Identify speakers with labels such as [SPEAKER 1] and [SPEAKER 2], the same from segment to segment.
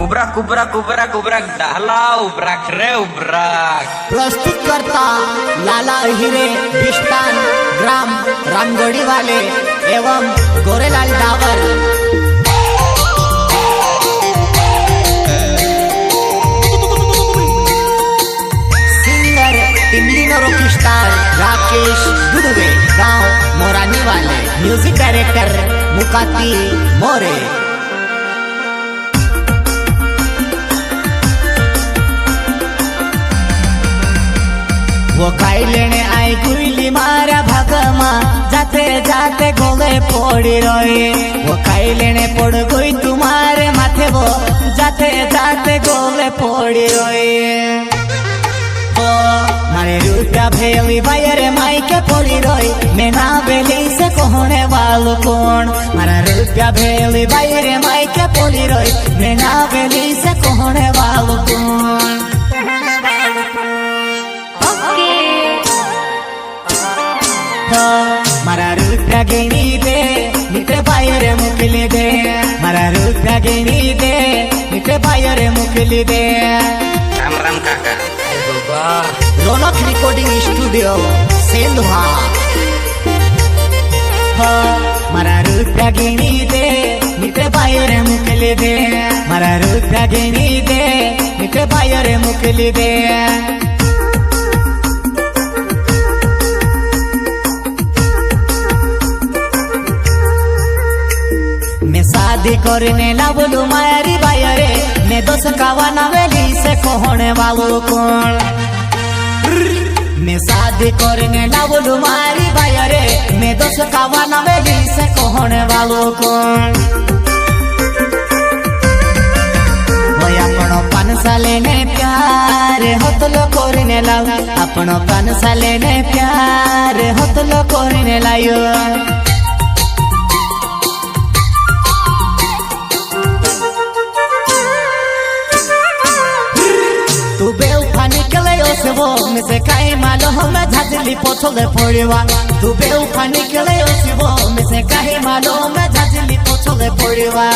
[SPEAKER 1] उबराक उबराक उबराक उबराक डाला उबराक रे उबराक।
[SPEAKER 2] प्रस्तुत करता लाला हिरे बिस्तान ग्राम रामगढ़ी वाले एवं गोरेलाल डावर। सिंगर टिमलिनो रॉक स्टार राकेश दुदुबे गांव मोरानी वाले। Music director Mukati More. वो खाई लेने आई गुइली मारा भागमा जाते जाते गोले पड़ी रहे। वो खाई लेने पड़ गई तुम्हारे माथे वो जाते जाते गोले पड़ी रहे। वो मारे रूटा भेली बायर माई के पड़ी रही। मैं ना बेली से कहने वालों कौन। मारा रूटा भेली बायर माई के पड़ी रही। मैं ना बेली से कहने वालों कौन। मारा रूपया गिनी दे निकले बायर मुकली दे। मारा रूपया गिनी दे निकले बायर मुकली दे।
[SPEAKER 1] राम राम काका।
[SPEAKER 2] रौनक रिकॉर्डिंग स्टूडियो सेंधवा। मारा रूपया गिनी दे निकले बायर मुकली दे। मारा रूपया गिनी दे निकले बायर मुकली दे। शादी करने ला बोलू मायारी बायरे। मैं दोस्त कावाना वेली से कहने वालों कौन। मैं शादी करने ला बोलू मायारी बायरे। मैं दोस्त कावाना वेली से कहने वालों कौन। अपनो 5 साले ने प्यार होतलो करने ला। अपनो 5 साले ने प्यार होतलो करने लायो। तू बेवफा निकले से वो में से काई मालो मैं झाजली पोछले पड़वा। तू बेवफा निकले से वो में से काई मालो मैं झाजली पोछले पड़वा।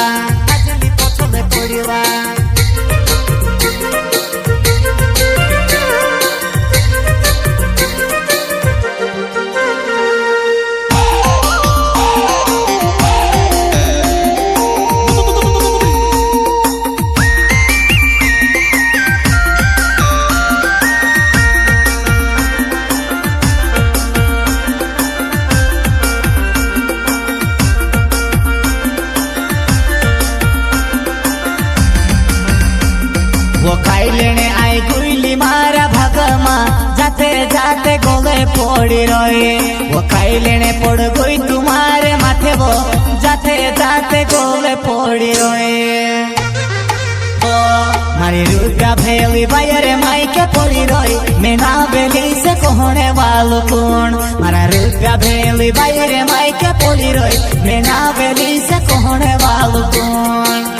[SPEAKER 2] झाजली पोछले पड़वा। वो खाई लेने आई गुइली मारा भागमा जाते जाते गोले पड़ी रहे। वो खाई लेने पड़ गई तुम्हारे माथे वो जाते जाते गोले पड़ी रहे। वो मारी रूपया भेली बायर माई के पड़ी रही। मैं ना बेली से कहने वालों कौन। मारा रूपया भेली बायर माई के पड़ी रही। मैं ना बेली से कहने वालों कौन।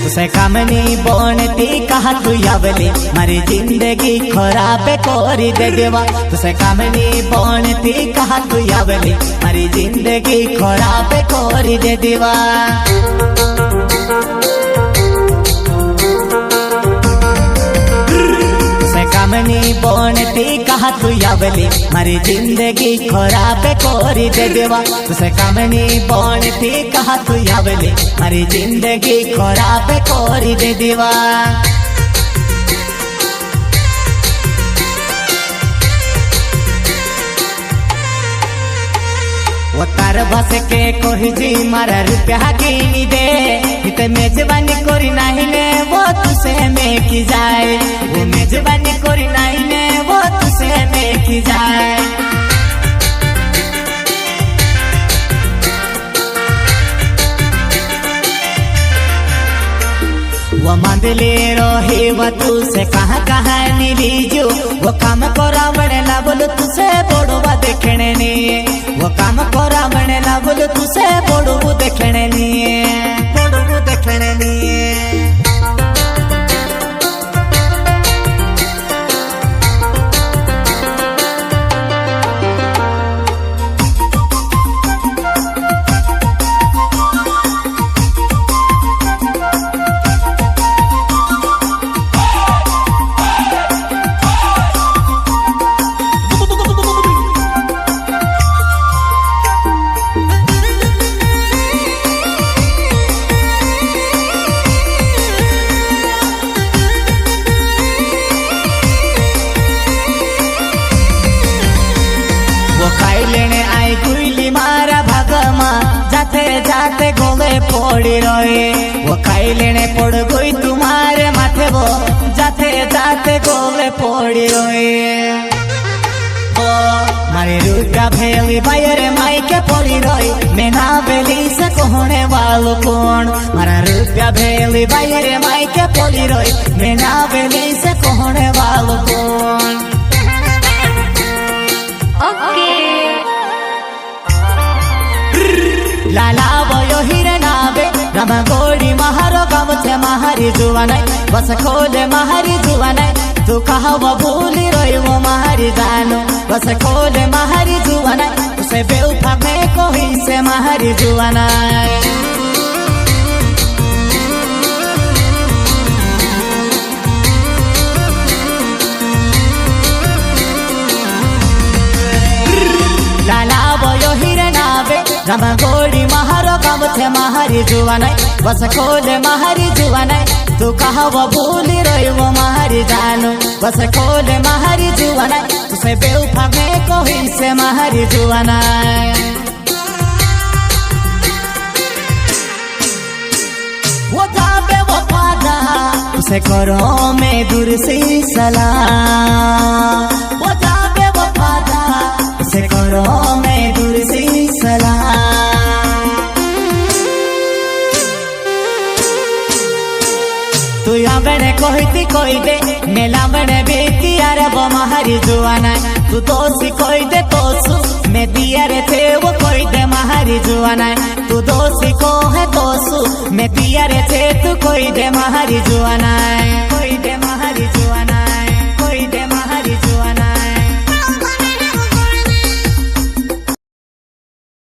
[SPEAKER 2] तुसे कामनी बनती कहा तू यावले मारी जिंदगी खराब कोरी दे देवा। तुसे कामनी बनती कहा तू यावले मारी जिंदगी खराब कोरी दे देवा। कामनी बनती कहा तू यावली मारी जिंदगी खराब कोरी दे देवा। तुसे कामनी बनती कहा तू यावली मारी जिंदगी खराब कोरी दे देवा। वो तार बस के कोई जी मारा रुपया गिनी दे। इतने मेजबानी कोरी नहीं ने वो तुसे में की जाए। वो मेजबानी कोरी नहीं ने वो तुसे में की जाए। वो मंदले रहे वो तुसे कहाँ कहाँ नीलीजो। वो काम करा बड़े ला बोलो तुसे बड़वा देखने नहीं। वो काम करा बड़े ला बोलो तुसे बड़वा देखने नहीं। बड़वा देखने नहीं। जाते गोले पड़ी रहे वो खाई लेने पड़ गई तुम्हारे माथे वो जाते जाते गोले पड़ी रहे ओ मारे रुका भेली बायरे माई के पड़ी रही मैं ना बेली से कहने वालों कौन मारा रुका भेली बायरे माई के पड़ी रही मैं ना बेली से कहने वालों कौन लाला बयो हिरे नाबे रमा गोड़ी महारो गावथे महारी जुवानाई बस खोले महारी जुवानाई तू कहा वो भूली रही वो महारी जानो बस खोले महारी जुवानाई उसे बेउफा में कोई से महारी जुवानाई लाला बयो हिरे नाबे रमा गोड़ी महारो गावथे महारी जुवानाई बस खोले महारी जुवानाई तू कहा वो भूली रही वो महारी जानो बस खोले महारी जुवानाई तुसे बेउफा में कोई से महारी जुवानाई वो जाबे वो पादा उसे करो में दूर से सलाम वो जाबे वो पादा उसे करो में दूर से सलाम तू आंगने कोई कोई दे मेला बने बेटी अरे वो महारी जुआना तू दोषी कोई दे तोसु मैं दिया रे थे वो कोई दे महारी जुआना तू दोषी को है तोसु मैं दिया रे थे तू कोई दे महारी जुआना